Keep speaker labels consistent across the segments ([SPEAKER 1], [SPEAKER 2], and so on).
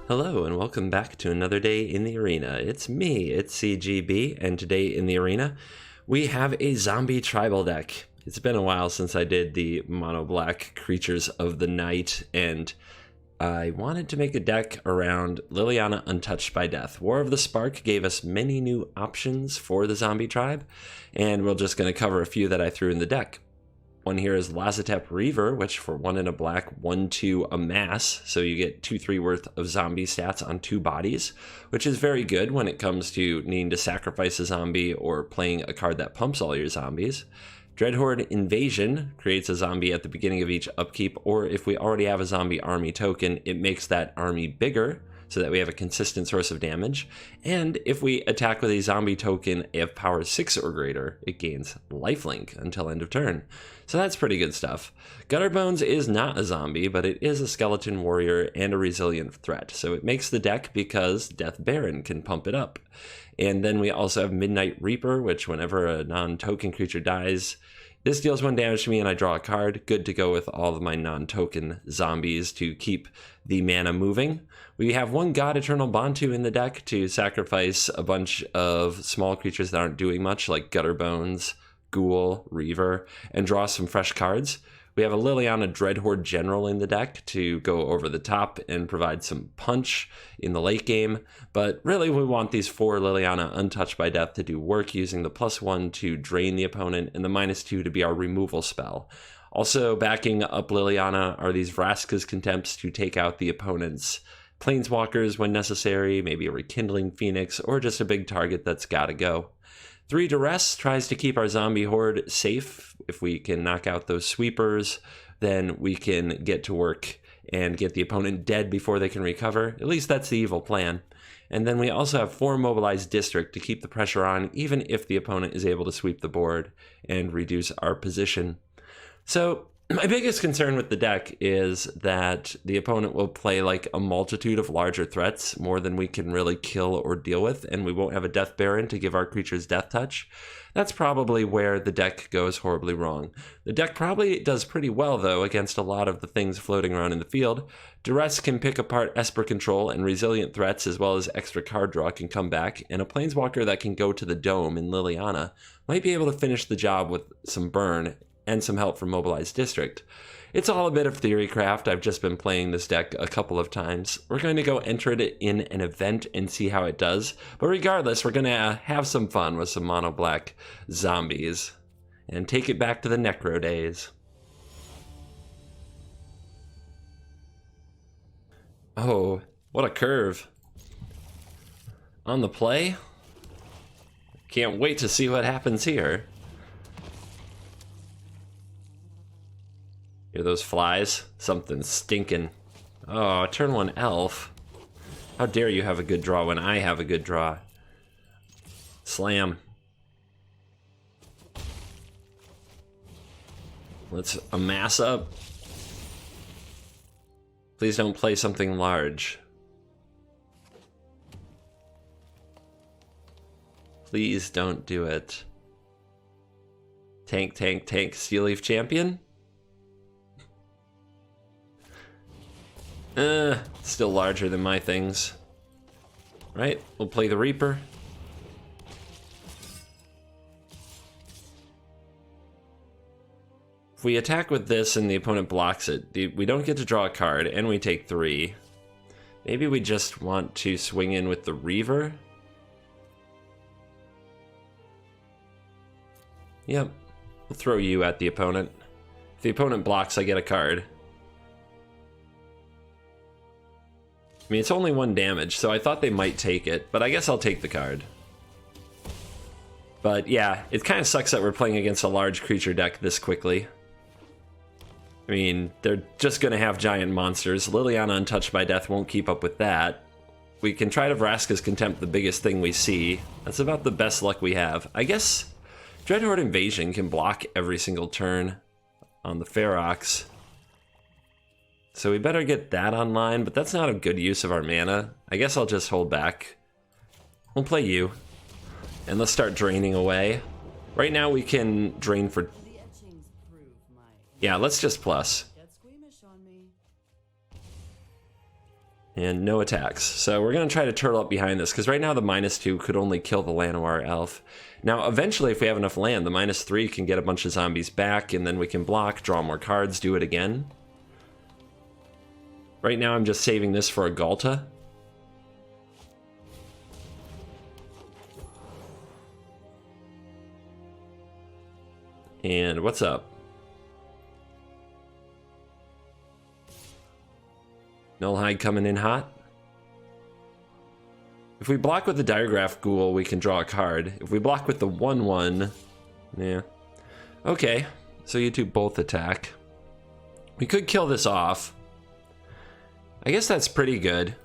[SPEAKER 1] Hello and welcome back to another day in the arena. It's me, it's CGB, and today in the arena we have a zombie tribal deck. It's been a while since I did the mono black creatures of the night, and I wanted to make a deck around Liliana Untouched by Death. War of the Spark gave us many new options for the zombie tribe, and we're just going to cover a few that I threw in the deck. One here is Lazotep Reaver, which for 1 and a black, 1/2 amass, so you get 2/3 worth of zombie stats on 2 bodies, which is very good when it comes to needing to sacrifice a zombie or playing a card that pumps all your zombies. Dreadhorde Invasion creates a zombie at the beginning of each upkeep, or if we already have a zombie army token, it makes that army bigger, so that we have a consistent source of damage. And if we attack with a zombie token of power 6 or greater, it gains lifelink until end of turn. So that's pretty good stuff. Gutterbones is not a zombie, but it is a skeleton warrior and a resilient threat. So it makes the deck because Death Baron can pump it up. And then we also have Midnight Reaper, which whenever a non-token creature dies, this deals 1 damage to me and I draw a card. Good to go with all of my non-token zombies to keep the mana moving. We have 1 God Eternal Bantu in the deck to sacrifice a bunch of small creatures that aren't doing much, like Gutterbones, Ghoul, Reaver, and draw some fresh cards. We have a Liliana Dreadhorde General in the deck to go over the top and provide some punch in the late game, but really we want these 4 Liliana Untouched by Death to do work, using the +1 to drain the opponent and the -2 to be our removal spell. Also backing up Liliana are these Vraska's Contempts to take out the opponent's Planeswalkers when necessary, maybe a Rekindling Phoenix, or just a big target that's gotta go. 3 Duress tries to keep our zombie horde safe. If we can knock out those sweepers, then we can get to work and get the opponent dead before they can recover. At least that's the evil plan. And then we also have 4 Mobilized District to keep the pressure on, even if the opponent is able to sweep the board and reduce our position. So my biggest concern with the deck is that the opponent will play like a multitude of larger threats, more than we can really kill or deal with, and we won't have a Death Baron to give our creatures Death Touch. That's probably where the deck goes horribly wrong. The deck probably does pretty well, though, against a lot of the things floating around in the field. Duress can pick apart Esper Control, and resilient threats as well as extra card draw can come back, and a Planeswalker that can go to the Dome in Liliana might be able to finish the job with some burn and some help from Mobilized District. It's all a bit of theorycraft. I've just been playing this deck a couple of times. We're going to go enter it in an event and see how it does. But regardless, we're going to have some fun with some mono black zombies and take it back to the Necro days. Oh, what a curve. On the play? Can't wait to see what happens here. Hear those flies? Something's stinking. Oh, turn 1 elf. How dare you have a good draw when I have a good draw? Slam. Let's amass up. Please don't play something large. Please don't do it. Tank, tank, tank, Steel Leaf Champion? Still larger than my things. Right, we'll play the Reaper. If we attack with this and the opponent blocks it, we don't get to draw a card, and we take 3. Maybe we just want to swing in with the Reaver? Yep, we'll throw you at the opponent. If the opponent blocks, I get a card. I mean, it's only 1 damage, so I thought they might take it, but I guess I'll take the card. But yeah, it kind of sucks that we're playing against a large creature deck this quickly. I mean, they're just going to have giant monsters. Liliana Untouched by Death won't keep up with that. We can try to Vraska's Contempt the biggest thing we see. That's about the best luck we have. I guess Dreadhorde Invasion can block every single turn on the Ferox. So we better get that online, but that's not a good use of our mana. I guess I'll just hold back. We'll play you. And let's start draining away. Right now we can drain for... Yeah, let's just plus. And no attacks. So we're going to try to turtle up behind this, because right now the -2 could only kill the Llanowar elf. Now, eventually, if we have enough land, the -3 can get a bunch of zombies back, and then we can block, draw more cards, do it again. Right now, I'm just saving this for a Galta. And what's up? Nullhide coming in hot. If we block with the Diregraph Ghoul, we can draw a card. If we block with the 1/1, yeah. Okay, so you two both attack. We could kill this off. I guess that's pretty good.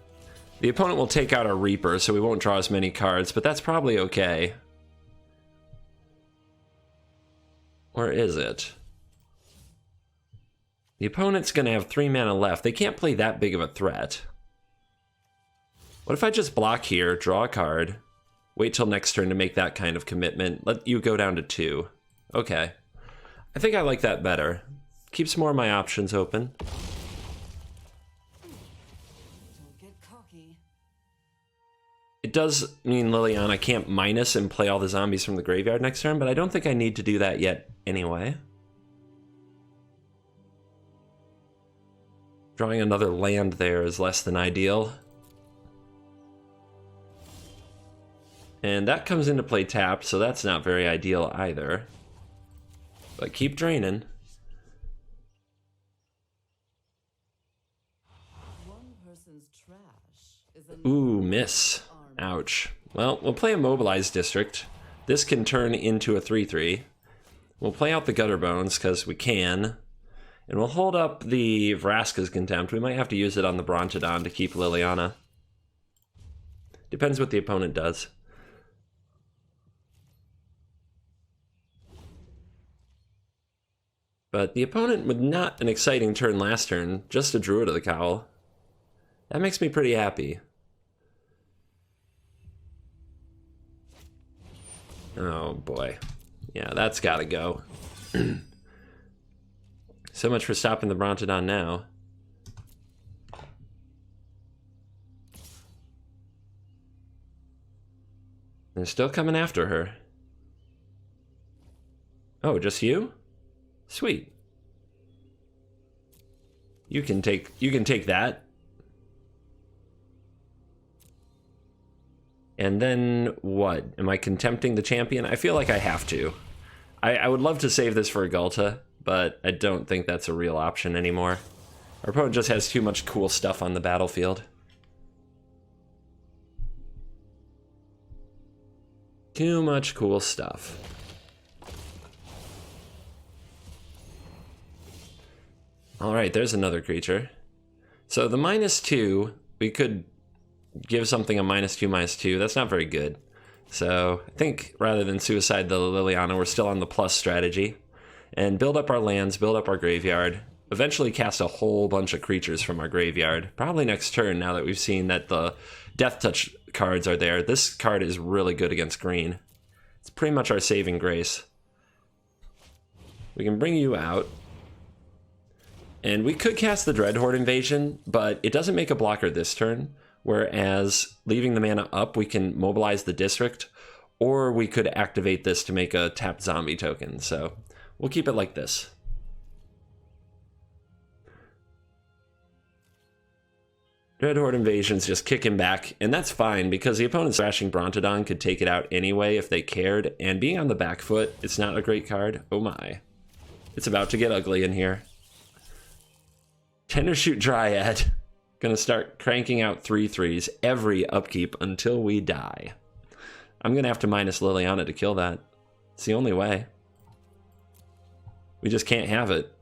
[SPEAKER 1] The opponent will take out our Reaper, so we won't draw as many cards, but that's probably okay. Or is it? The opponent's going to have 3 mana left. They can't play that big of a threat. What if I just block here, draw a card, wait till next turn to make that kind of commitment, let you go down to 2. Okay. I think I like that better. Keeps more of my options open.
[SPEAKER 2] Don't get cocky.
[SPEAKER 1] It does mean Liliana can't minus and play all the zombies from the graveyard next turn, but I don't think I need to do that yet anyway. Drawing another land there is less than ideal. And that comes into play tapped, so that's not very ideal either. But keep draining.
[SPEAKER 2] One person's trash is
[SPEAKER 1] Ooh, miss. Ouch. Well, we'll play a mobilized district. This can turn into a 3/3. We'll play out the Gutter Bones, because we can. And we'll hold up the Vraska's Contempt. We might have to use it on the Brontodon to keep Liliana. Depends what the opponent does. But the opponent with not an exciting turn last turn, just a Druid of the Cowl. That makes me pretty happy. Oh boy. Yeah, that's gotta go. So much for stopping the Brontodon now. They're still coming after her. Oh, just you? Sweet. You can take that. And then what? Am I contempting the champion? I feel like I have to. I would love to save this for a Galta, but I don't think that's a real option anymore. Our opponent just has too much cool stuff on the battlefield. Too much cool stuff. Alright, there's another creature. So the -2, we could give something a -2/-2. That's not very good. So I think rather than suicide the Liliana, we're still on the plus strategy. And build up our lands, build up our graveyard. Eventually cast a whole bunch of creatures from our graveyard. Probably next turn, now that we've seen that the Death Touch cards are there. This card is really good against green. It's pretty much our saving grace. We can bring you out. And we could cast the Dreadhorde Invasion, but it doesn't make a blocker this turn. Whereas leaving the mana up, we can mobilize the district, or we could activate this to make a tapped zombie token. So we'll keep it like this. Dreadhorde Invasion's just kicking back, and that's fine because the opponent's Thrashing Brontodon could take it out anyway if they cared, and being on the back foot, it's not a great card. Oh my. It's about to get ugly in here. Tendershoot Dryad. Gonna start cranking out 3/3s every upkeep until we die. I'm gonna have to minus Liliana to kill that. It's the only way. We just can't have it.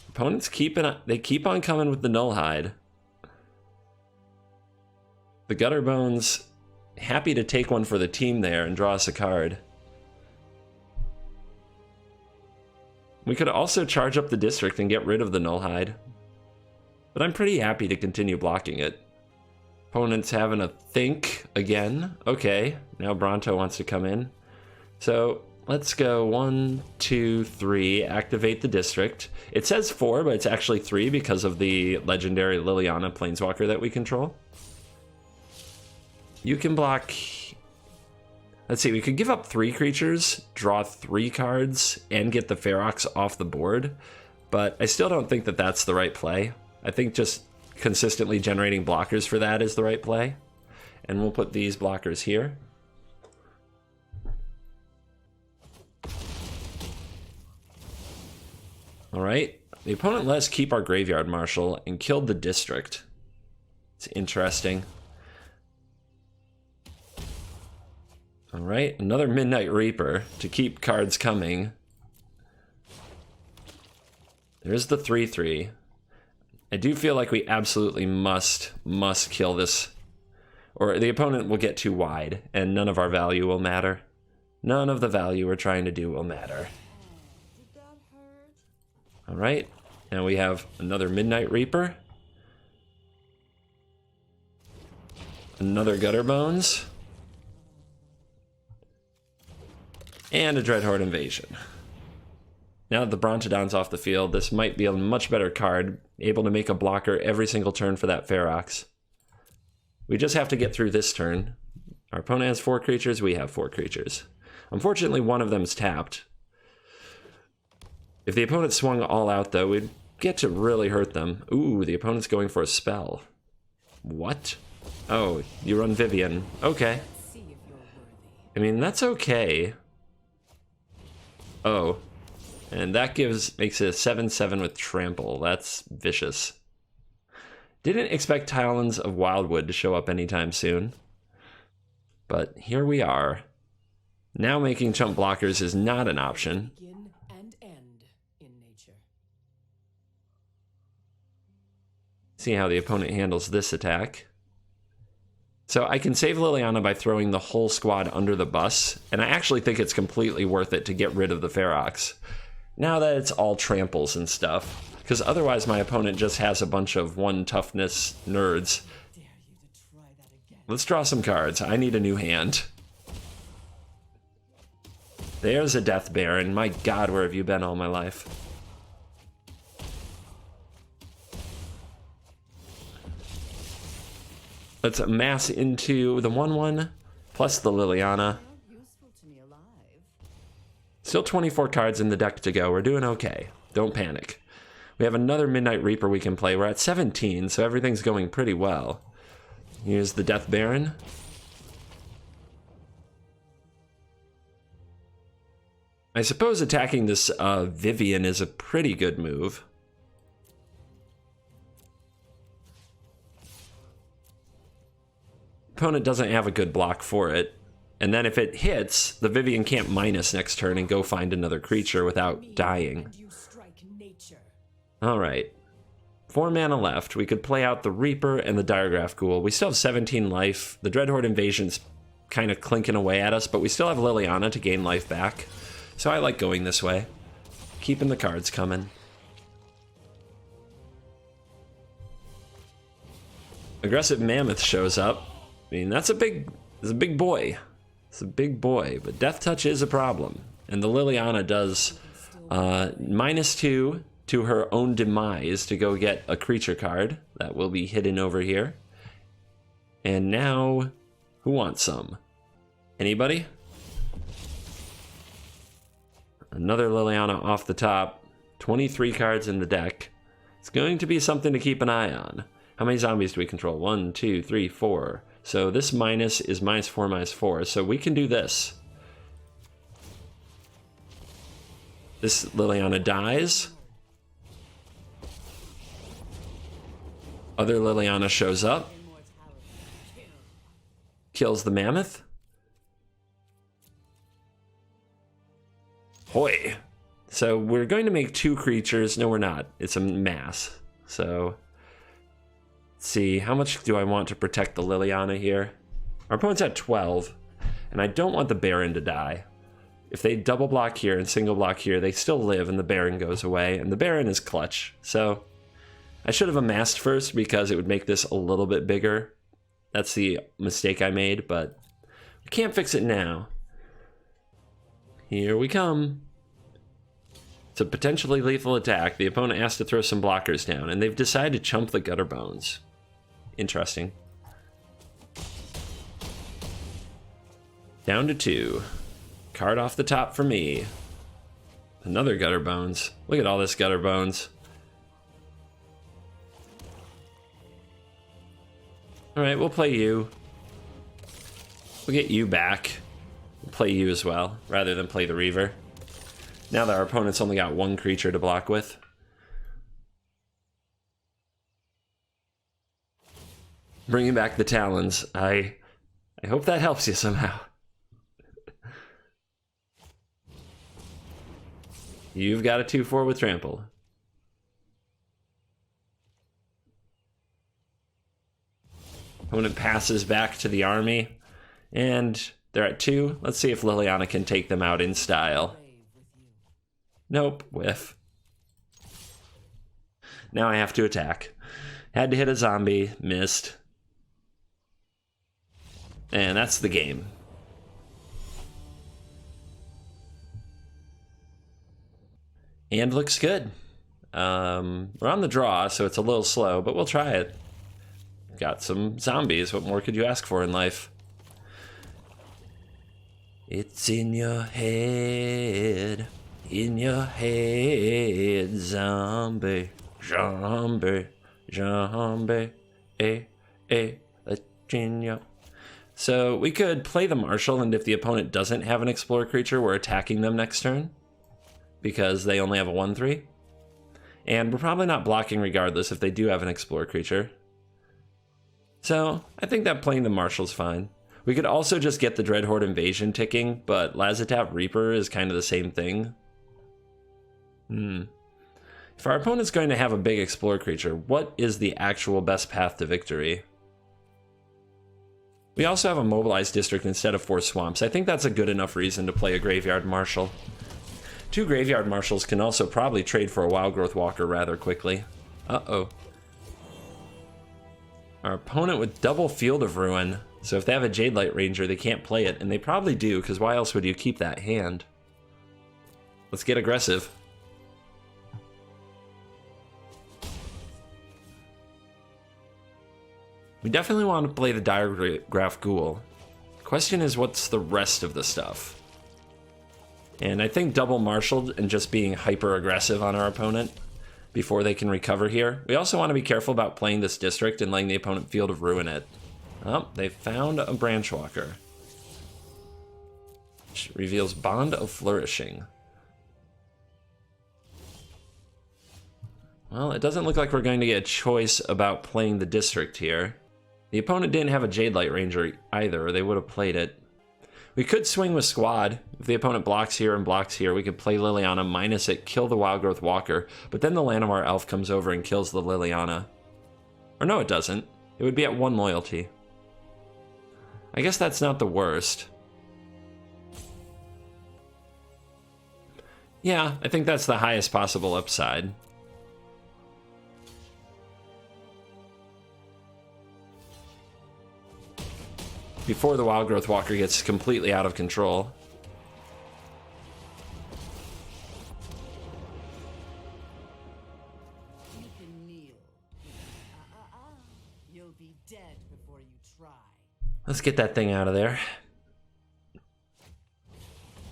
[SPEAKER 1] Opponents keep on coming with the Nullhide. The Gutter Bones, happy to take one for the team there and draw us a card. We could also charge up the district and get rid of the Nullhide. But I'm pretty happy to continue blocking it. Opponent's having a think again. Okay, now Bronto wants to come in. So Let's go 1, 2, 3, activate the district. It says 4, but it's actually 3 because of the legendary Liliana Planeswalker that we control. You can block... Let's see, we could give up 3 creatures, draw 3 cards, and get the Ferox off the board, but I still don't think that that's the right play. I think just consistently generating blockers for that is the right play. And we'll put these blockers here. Alright, the opponent let us keep our Graveyard Marshal and killed the district. It's interesting. Alright, another Midnight Reaper to keep cards coming. There's the 3/3. I do feel like we absolutely must kill this, or the opponent will get too wide and none of our value will matter. None of the value we're trying to do will matter. Alright, now we have another Midnight Reaper. Another Gutter Bones. And a Dreadhorde Invasion. Now that the Brontodon's off the field, this might be a much better card, able to make a blocker every single turn for that Ferox. We just have to get through this turn. Our opponent has 4 creatures, we have 4 creatures. Unfortunately, one of them's tapped. If the opponent swung all out, though, we'd get to really hurt them. Ooh, the opponent's going for a spell. What? Oh, you run Vivian. Okay. I mean, that's okay. Oh, and that makes it a 7/7 with Trample. That's vicious. Didn't expect Talons of Wildwood to show up anytime soon. But here we are. Now making chump blockers is not an option.
[SPEAKER 2] Begin and end in nature.
[SPEAKER 1] See how the opponent handles this attack. So I can save Liliana by throwing the whole squad under the bus, and I actually think it's completely worth it to get rid of the Ferox. Now that it's all tramples and stuff, because otherwise my opponent just has a bunch of 1 toughness nerds.
[SPEAKER 2] Dare you to try that again?
[SPEAKER 1] Let's draw some cards. I need a new hand. There's a Death Baron. My god, where have you been all my life? Let's mass into the 1/1 plus the Liliana.
[SPEAKER 2] Useful to me alive.
[SPEAKER 1] Still 24 cards in the deck to go. We're doing okay. Don't panic. We have another Midnight Reaper we can play. We're at 17, so everything's going pretty well. Here's the Death Baron. I suppose attacking this Vivian is a pretty good move. Opponent doesn't have a good block for it. And then if it hits, the Vivian can't minus next turn and go find another creature without dying. Alright. 4 mana left. We could play out the Reaper and the Diregraph Ghoul. We still have 17 life. The Dreadhorde Invasion's kind of clinking away at us, but we still have Liliana to gain life back. So I like going this way. Keeping the cards coming. Aggressive Mammoth shows up. I mean, that's a big boy. It's a big boy, but Death Touch is a problem. And the Liliana does -2 to her own demise to go get a creature card that will be hidden over here. And now, who wants some? Anybody? Another Liliana off the top. 23 cards in the deck. It's going to be something to keep an eye on. How many zombies do we control? 1, 2, 3, 4. So this minus is -4, -4. So we can do this. This Liliana dies. Other Liliana shows up. Kills the Mammoth. Hoy. So we're going to make 2 creatures. No, we're not. It's a mass. So let's see. How much do I want to protect the Liliana here? Our opponent's at 12. And I don't want the Baron to die. If they double block here and single block here, they still live and the Baron goes away. And the Baron is clutch. So I should have amassed first because it would make this a little bit bigger. That's the mistake I made, but we can't fix it now. Here we come. It's a potentially lethal attack. The opponent has to throw some blockers down, and they've decided to chump the Gutter Bones. Interesting. Down to 2. Card off the top for me. Another Gutter Bones. Look at all this Gutter Bones. Alright, we'll play you. We'll get you back. We'll play you as well, rather than play the Reaver. Now that our opponent's only got 1 creature to block with. Bringing back the Talons. I hope that helps you somehow. You've got a 2/4 with Trample. Opponent passes back to the army, and they're at 2. Let's see if Liliana can take them out in style. Nope, whiff. Now I have to attack. Had to hit a zombie, missed. And that's the game. And looks good. We're on the draw, so it's a little slow, but we'll try it. Got some zombies. What more could you ask for in life? It's in your head. In your head, zombie. Zombie. Zombie. Virginia. So we could play the Marshal, and if the opponent doesn't have an Explore creature, we're attacking them next turn. Because they only have a 1/3. And we're probably not blocking regardless if they do have an Explore creature. So I think that playing the Marshal's fine. We could also just get the Dreadhorde Invasion ticking, but Lazotap Reaper is kind of the same thing. If our opponent's going to have a big Explore creature, what is the actual best path to victory? We also have a Mobilized District instead of 4 Swamps. I think that's a good enough reason to play a Graveyard Marshal. 2 Graveyard Marshals can also probably trade for a Wild Growth Walker rather quickly. Uh-oh. Our opponent with double Field of Ruin. So if they have a Jadelight Ranger, they can't play it. And they probably do, because why else would you keep that hand? Let's get aggressive. We definitely want to play the Diregraph Ghoul. Question is, what's the rest of the stuff? And I think double marshaled and just being hyper aggressive on our opponent before they can recover here. We also want to be careful about playing this district and letting the opponent Field of Ruin it. Oh, they found a Branchwalker. Which reveals Bond of Flourishing. Well, it doesn't look like we're going to get a choice about playing the district here. The opponent didn't have a Jadelight Ranger either, or they would have played it. We could swing with Squad. If the opponent blocks here and blocks here, we could play Liliana, minus it, kill the Wild Growth Walker, but then the Llanowar Elf comes over and kills the Liliana. Or no, it doesn't. It would be at 1 loyalty. I guess that's not the worst. Yeah, I think that's the highest possible upside. Before the Wild Growth Walker gets completely out of control.
[SPEAKER 2] You can kneel. You'll be dead before you try.
[SPEAKER 1] Let's get that thing out of there.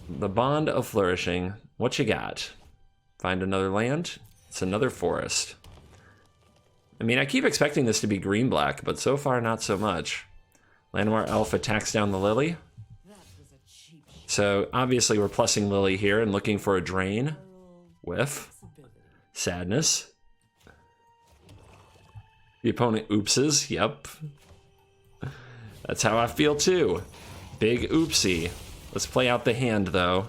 [SPEAKER 1] The Bond of Flourishing. What you got? Find another land? It's another forest. I mean, I keep expecting this to be green-black, but so far not so much. Llanowar Elf attacks down the Lily. So obviously we're plussing Lily here and looking for a drain. Whiff. Sadness. The opponent oopses. Yep. That's how I feel too. Big oopsie. Let's play out the hand though.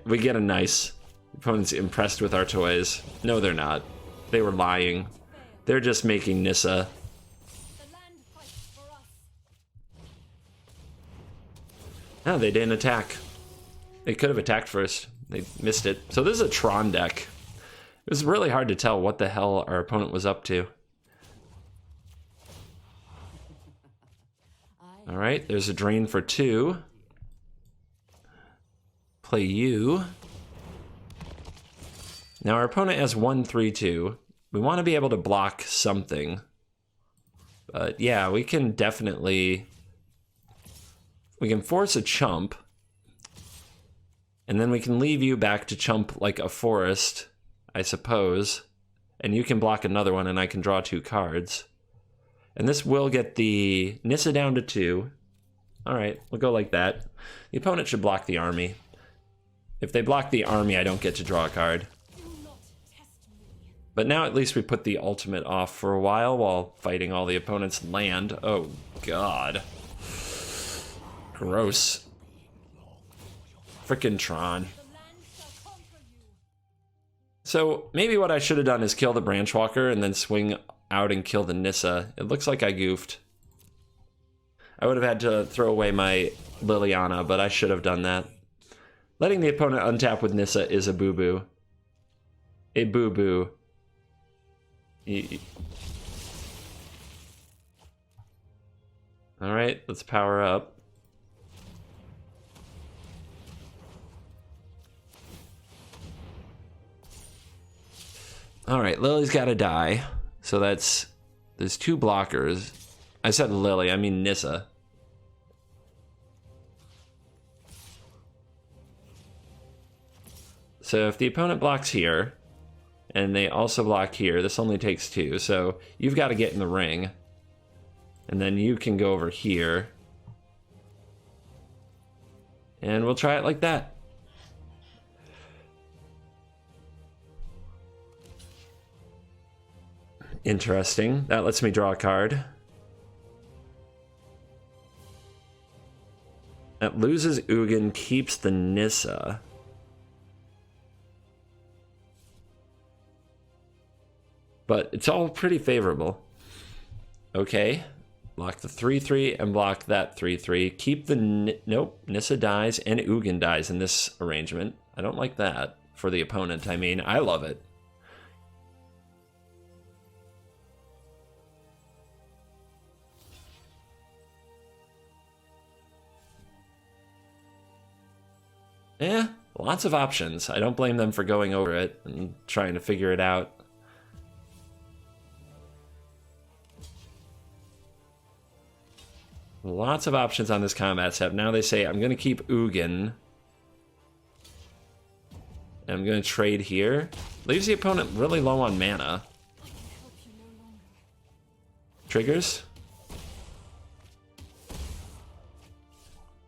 [SPEAKER 1] We get a nice. Opponent's impressed with our toys. No, they're not. They were lying. They're just making Nissa. No, they didn't attack. They could have attacked first. They missed it. So this is a Tron deck. It was really hard to tell what the hell our opponent was up to. All right, there's a drain for 2. Play you. Now our opponent has 1/3/2. We want to be able to block something. But yeah, we can definitely... We can force a chump. And then we can leave you back to chump like a forest, I suppose. And you can block another one and I can draw 2 cards. And this will get the Nissa down to 2. Alright, we'll go like that. The opponent should block the army. If they block the army, I don't get to draw a card. But now at least we put the ultimate off for a while fighting all the opponent's land. Oh, God. Gross. Frickin' Tron. So maybe what I should have done is kill the Branchwalker and then swing out and kill the Nissa. It looks like I goofed. I would have had to throw away my Liliana, but I should have done that. Letting the opponent untap with Nissa is a boo-boo. A boo-boo. Alright, let's power up. Alright, Lily's gotta die. So that's... There's 2 blockers. I said Lily, I mean Nissa. So if the opponent blocks here, and they also block here, this only takes 2, so you've got to get in the ring. And then you can go over here. And we'll try it like that. Interesting. That lets me draw a card. That loses Ugin, keeps the Nissa. But it's all pretty favorable. Okay. Block the 3/3 and block that 3/3. Keep the... Nope. Nissa dies and Ugin dies in this arrangement. I don't like that. For the opponent, I mean. I love it. Lots of options. I don't blame them for going over it and trying to figure it out. Lots of options on this combat step. Now they say, I'm going to keep Ugin. And I'm going to trade here. Leaves the opponent really low on mana. Triggers.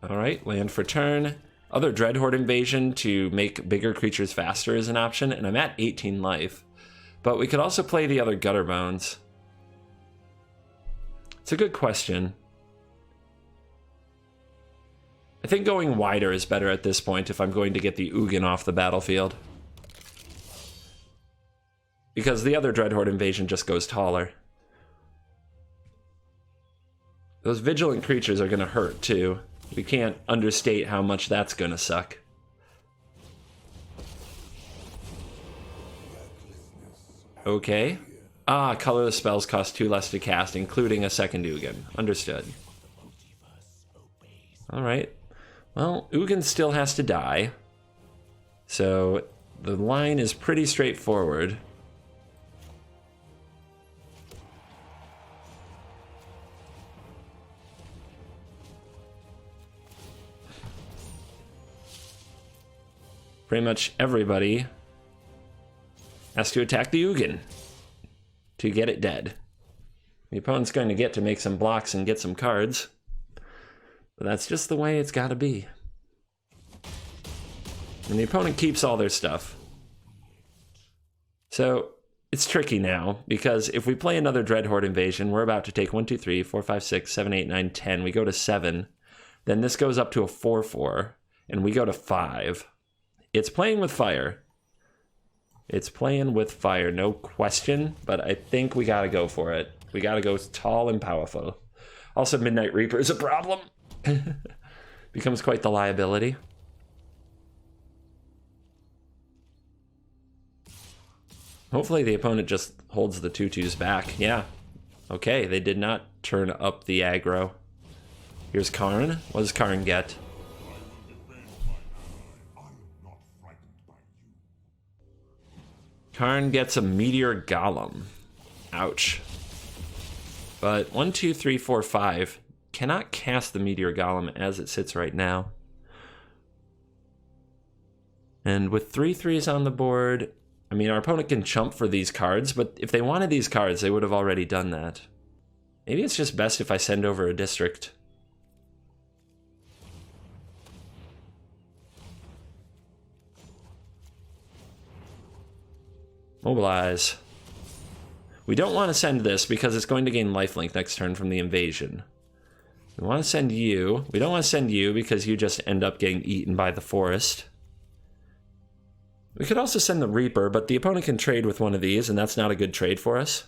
[SPEAKER 1] Alright, land for turn. Other Dreadhorde invasion to make bigger creatures faster is an option, and I'm at 18 life. But we could also play the other Gutterbones. It's a good question. I think going wider is better at this point if I'm going to get the Ugin off the battlefield. Because the other Dreadhorde invasion just goes taller. Those vigilant creatures are going to hurt too. We can't understate how much that's going to suck. Okay. Ah, colorless spells cost 2 less to cast, including a second Ugin. Understood. Alright. Well, Ugin still has to die. So, the line is pretty straightforward. Pretty much everybody has to attack the Ugin to get it dead. The opponent's going to get to make some blocks and get some cards. But that's just the way it's got to be. And the opponent keeps all their stuff. So it's tricky now, because if we play another Dreadhorde invasion, we're about to take 1, 2, 3, 4, 5, 6, 7, 8, 9, 10. We go to 7. Then this goes up to a 4/4, and we go to 5. It's playing with fire. It's playing with fire, no question, but I think we gotta go for it. We gotta go tall and powerful. Also, Midnight Reaper is a problem. Becomes quite the liability. Hopefully the opponent just holds the 2/2s back. Yeah. Okay, they did not turn up the aggro. Here's Karn. What does Karn get? Karn gets a Meteor Golem. Ouch. But 1, 2, 3, 4, 5 cannot cast the Meteor Golem as it sits right now. And with 3 3s on the board, I mean, our opponent can chump for these cards, but if they wanted these cards, they would have already done that. Maybe it's just best if I send over a district. Mobilize. We don't want to send this because it's going to gain lifelink next turn from the invasion. We want to send you. We don't want to send you because you just end up getting eaten by the forest. We could also send the Reaper, but the opponent can trade with one of these, and that's not a good trade for us.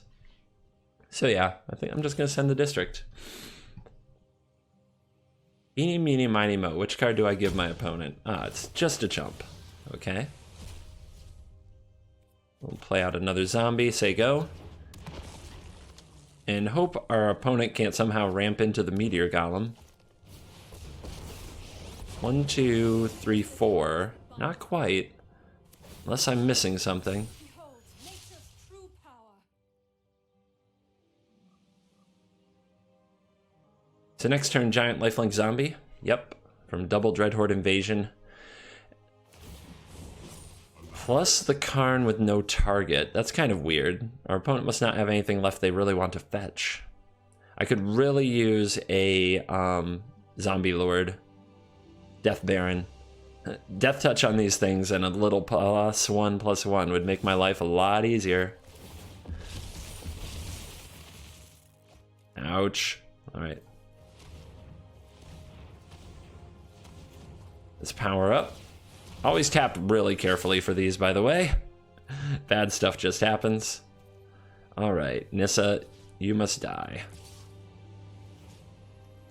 [SPEAKER 1] So yeah, I think I'm just going to send the district. Eeny, meeny, miny, mo. Which card do I give my opponent? Ah, it's just a chump. Okay. We'll play out another zombie, say go. And hope our opponent can't somehow ramp into the Meteor Golem. 1, 2, 3, 4. Not quite. Unless I'm missing something.
[SPEAKER 2] Behold, nature's true power.
[SPEAKER 1] So next turn, Giant Lifelink Zombie. Yep, from Double Dreadhorde Invasion. Plus the Karn with no target. That's kind of weird. Our opponent must not have anything left they really want to fetch. I could really use a Zombie Lord. Death Baron. Death Touch on these things and a little +1/+1 would make my life a lot easier. Ouch. Alright. Let's power up. Always tap really carefully for these, by the way. Bad stuff just happens. Alright, Nissa, you must die.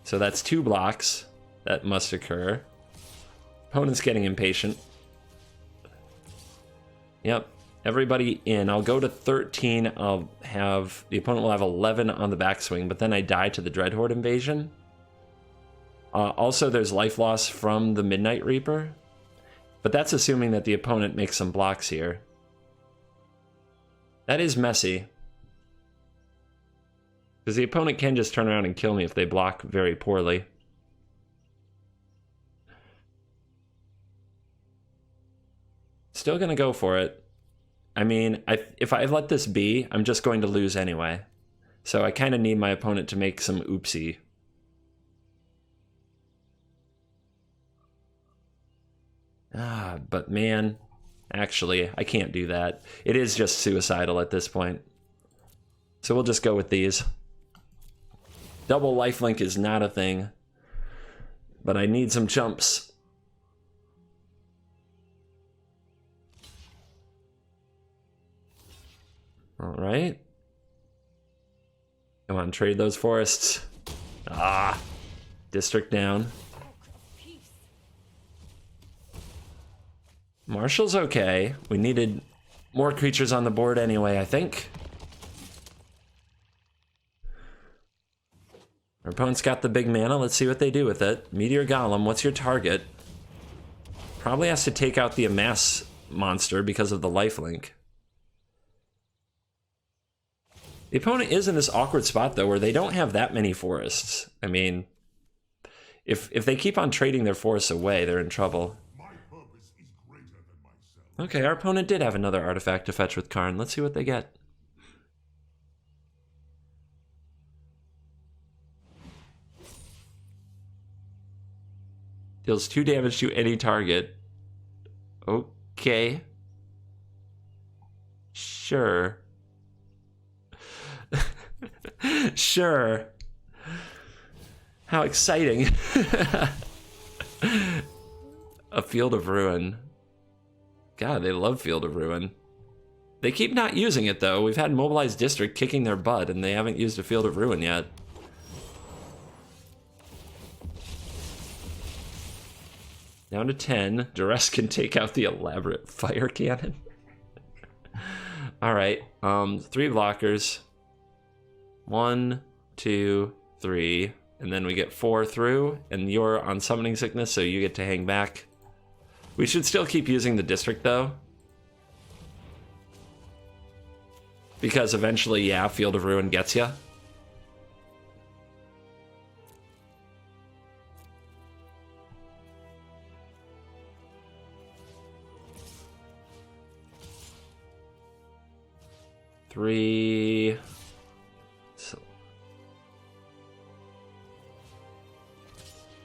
[SPEAKER 1] So that's 2 blocks that must occur. Opponent's getting impatient. Yep, everybody in. I'll go to 13. I'll have... The opponent will have 11 on the backswing, but then I die to the Dreadhorde Invasion. Also, there's life loss from the Midnight Reaper. But that's assuming that the opponent makes some blocks here. That is messy. Because the opponent can just turn around and kill me if they block very poorly. Still gonna go for it. I mean, if I let this be, I'm just going to lose anyway. So I kind of need my opponent to make some oopsie. Ah, but man, actually, I can't do that. It is just suicidal at this point. So we'll just go with these. Double lifelink is not a thing. But I need some chumps. Alright. Come on, trade those forests. Ah, district down. Marshall's okay. We needed more creatures on the board anyway, I think. Our opponent's got the big mana. Let's see what they do with it. Meteor Golem, what's your target? Probably has to take out the Amass monster because of the lifelink. The opponent is in this awkward spot, though, where they don't have that many forests. I mean, if they keep on trading their forests away, they're in trouble. Okay, our opponent did have another artifact to fetch with Karn. Let's see what they get. Deals 2 damage to any target. Okay. Sure. Sure. How exciting. A Field of Ruin. God, they love Field of Ruin. They keep not using it, though. We've had Mobilized District kicking their butt, and they haven't used a Field of Ruin yet. Down to 10. Duress can take out the elaborate fire cannon. Alright, 3 blockers. 1, 2, 3. and then we get 4 through, and you're on summoning sickness, so you get to hang back. We should still keep using the district though, because eventually, yeah, Field of Ruin gets ya. Three.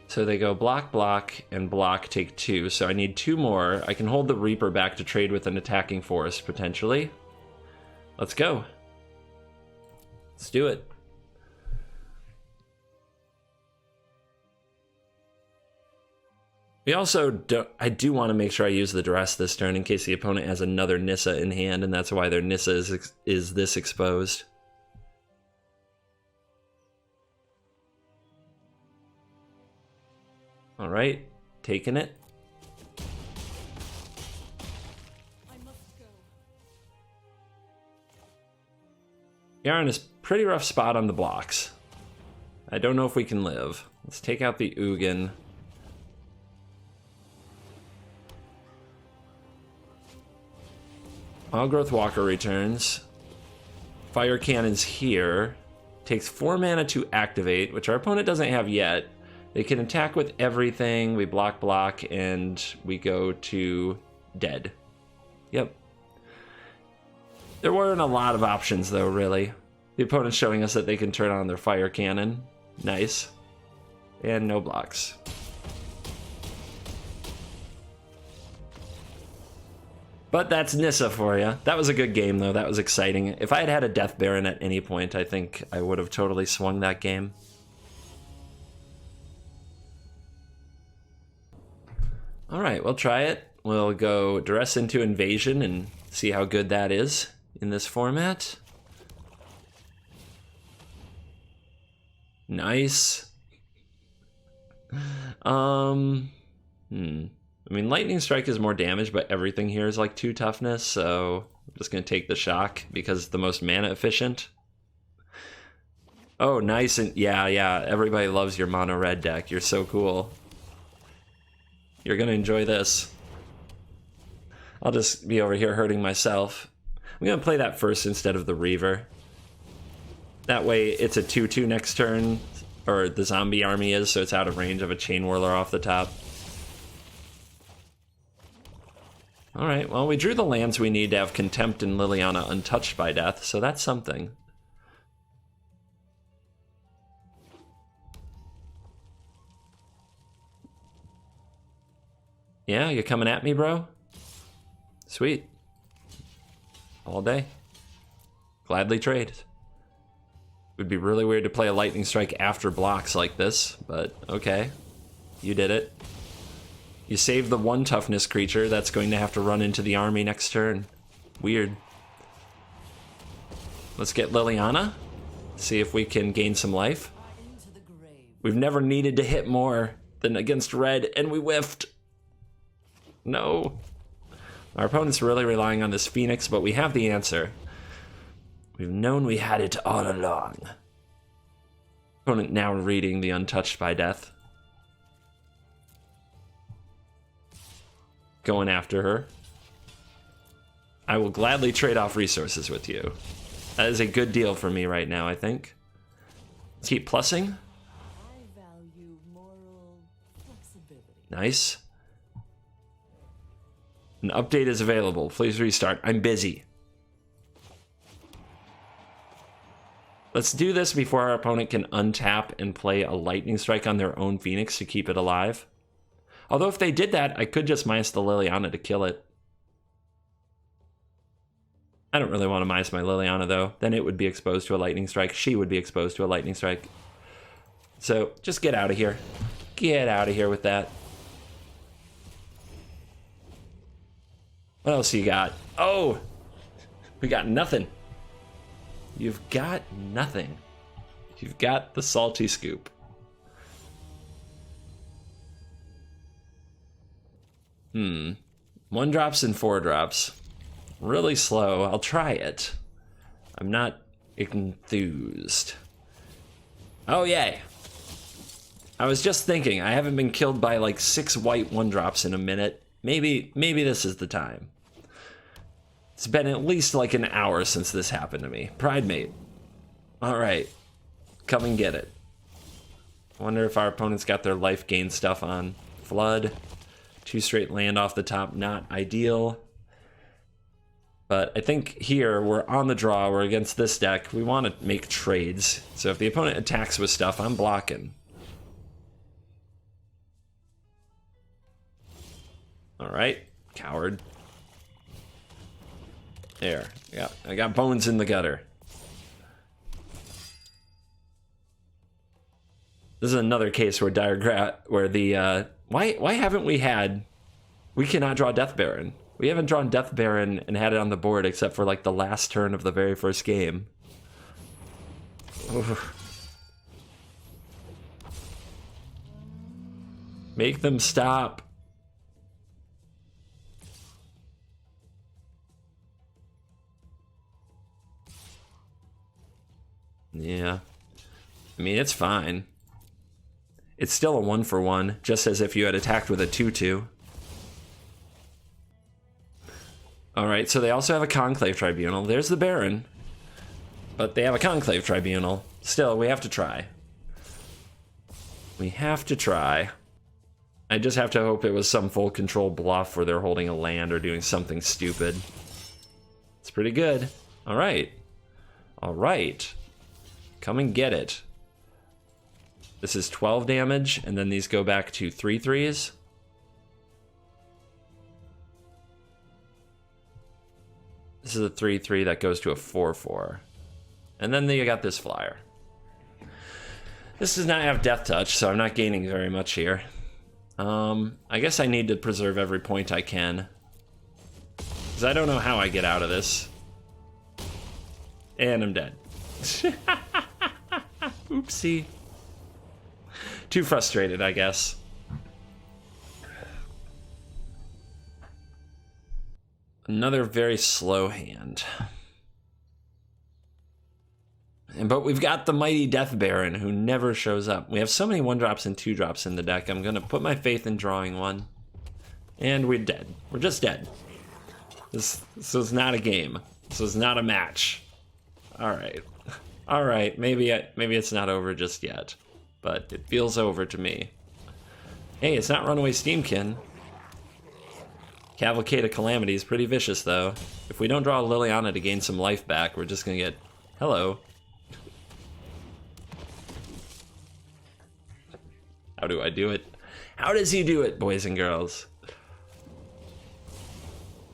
[SPEAKER 1] So they go block, block, and block, take 2. So I need 2 more. I can hold the Reaper back to trade with an attacking force, potentially. Let's go. Let's do it. We also I do want to make sure I use the Duress this turn in case the opponent has another Nissa in hand, and that's why their Nissa is this exposed. All right, taking it.
[SPEAKER 2] I must go.
[SPEAKER 1] Yaren is pretty rough spot on the blocks. I don't know if we can live. Let's take out the Ugin. Growth Walker returns. Fire Cannon's here. Takes 4 mana to activate, which our opponent doesn't have yet. They can attack with everything. We block, block, and we go to dead. Yep. There weren't a lot of options, though, really. The opponent's showing us that they can turn on their Fire Cannon. Nice. And no blocks. But that's Nissa for you. That was a good game, though. That was exciting. If I had had a Death Baron at any point, I think I would have totally swung that game. All right, we'll try it. We'll go Duress into Invasion and see how good that is in this format. Nice. I mean, Lightning Strike is more damage, but everything here is like 2 toughness, so I'm just going to take the shock because it's the most mana efficient. Oh, nice. And yeah, everybody loves your mono red deck. You're so cool. You're going to enjoy this. I'll just be over here hurting myself. I'm going to play that first instead of the Reaver. That way it's a 2-2 next turn, or the zombie army is, so it's out of range of a Chain Whirler off the top. Alright, well, we drew the lands we need to have Contempt and Liliana untouched by death, so that's something. Yeah, you coming at me, bro? Sweet. All day. Gladly trade. It would be really weird to play a Lightning Strike after blocks like this, but okay. You did it. You saved the 1 toughness creature that's going to have to run into the army next turn. Weird. Let's get Liliana. See if we can gain some life. We've never needed to hit more than against red, and we whiffed. No. Our opponent's really relying on this Phoenix, but we have the answer. We've known we had it all along. Opponent now reading the Untouched by Death. Going after her. I will gladly trade off resources with you. That is a good deal for me right now, I think. Let's keep plussing.
[SPEAKER 2] I value moral flexibility.
[SPEAKER 1] Nice. An update is available. Please restart. I'm busy. Let's do this before our opponent can untap and play a Lightning Strike on their own Phoenix to keep it alive. Although if they did that, I could just minus the Liliana to kill it. I don't really want to minus my Liliana, though. Then it would be exposed to a Lightning Strike. She would be exposed to a Lightning Strike. So, just get out of here. Get out of here with that. What else you got? Oh! We got nothing. You've got nothing. You've got the salty scoop. 1 drops and 4 drops. Really slow. I'll try it. I'm not enthused. Oh, yay. I was just thinking, I haven't been killed by like 6 white 1-drops in a minute. Maybe this is the time. It's been at least like an hour since this happened to me. Pride mate. Alright. Come and get it. I wonder if our opponents got their life gain stuff on. Flood. 2 straight land off the top, not ideal. But I think here, we're on the draw, we're against this deck. We want to make trades. So if the opponent attacks with stuff, I'm blocking. Alright, coward. There, yeah, I got bones in the gutter. This is another case where where the, why haven't we had, we cannot draw Death Baron. We haven't drawn Death Baron and had it on the board except for like the last turn of the very first game. Oof. Make them stop. Yeah. I mean, it's fine. It's still a 1-for-1, just as if you had attacked with a 2-2. Alright, so they also have a Conclave Tribunal. There's the Baron. But they have a Conclave Tribunal. Still, we have to try. We have to try. I just have to hope it was some full control bluff where they're holding a land or doing something stupid. It's pretty good. Alright. Alright. Come and get it. This is 12 damage, and then these go back to 3/3s. This is a 3/3 that goes to a 4/4. And then you got this flyer. This does not have Death Touch, so I'm not gaining very much here. I guess I need to preserve every point I can. Because I don't know how I get out of this. And I'm dead. Oopsie. Too frustrated, I guess. Another very slow hand. But we've got the mighty Death Baron who never shows up. We have so many 1-drops and 2-drops in the deck. I'm gonna put my faith in drawing one. And we're dead. We're just dead. This was not a game. This was not a match. Alright. Alright, maybe it's not over just yet. But it feels over to me. Hey, it's not Runaway Steamkin. Cavalcade of Calamity is pretty vicious, though. If we don't draw Liliana to gain some life back, we're just gonna get... Hello. How do I do it? How does he do it, boys and girls?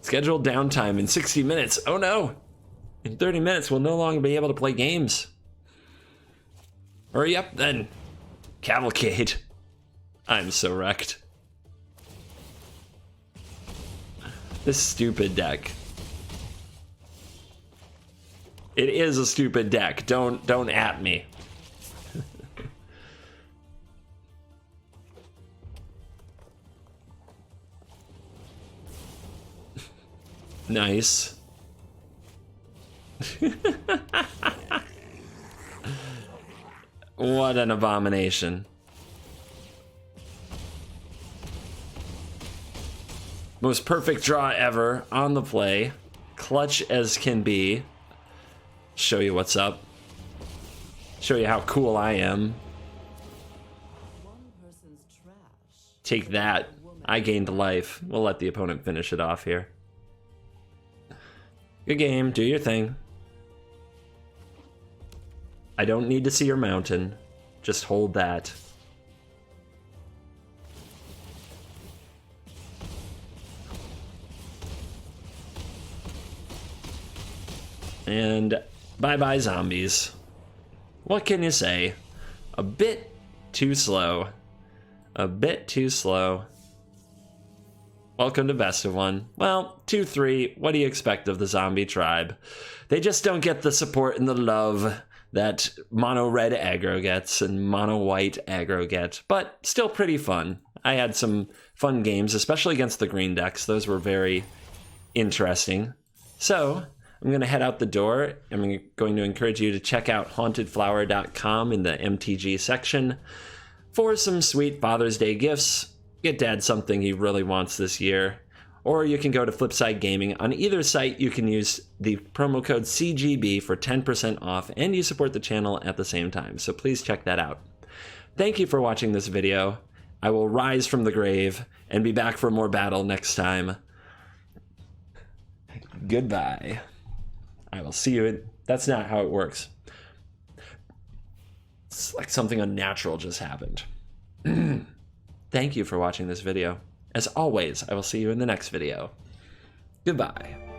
[SPEAKER 1] Scheduled downtime in 60 minutes. Oh no! In 30 minutes, we'll no longer be able to play games. Hurry up, then. Cavalcade. I'm so wrecked. This stupid deck. It is a stupid deck. Don't at me. Nice. What an abomination. Most perfect draw ever on the play. Clutch as can be. Show you what's up. Show you how cool I am.
[SPEAKER 2] One person's trash.
[SPEAKER 1] Take that. I gained life. We'll let the opponent finish it off here. Good game. Do your thing. I don't need to see your mountain. Just hold that. And bye-bye zombies. What can you say? A bit too slow. A bit too slow. Welcome to Best of One. Well, 2-3, what do you expect of the zombie tribe? They just don't get the support and the love that mono red aggro gets and mono white aggro get, but still pretty fun. I had some fun games, especially against the green decks. Those were very interesting. So I'm going to head out the door. I'm going to encourage you to check out hauntedflower.com in the MTG section for some sweet Father's Day gifts. Get Dad something he really wants this year. Or you can go to Flipside Gaming. On either site, you can use the promo code CGB for 10% off, and you support the channel at the same time. So please check that out. Thank you for watching this video. I will rise from the grave and be back for more battle next time. Goodbye. I will see you in... That's not how it works. It's like something unnatural just happened. Thank you for watching this video. As always, I will see you in the next video. Goodbye.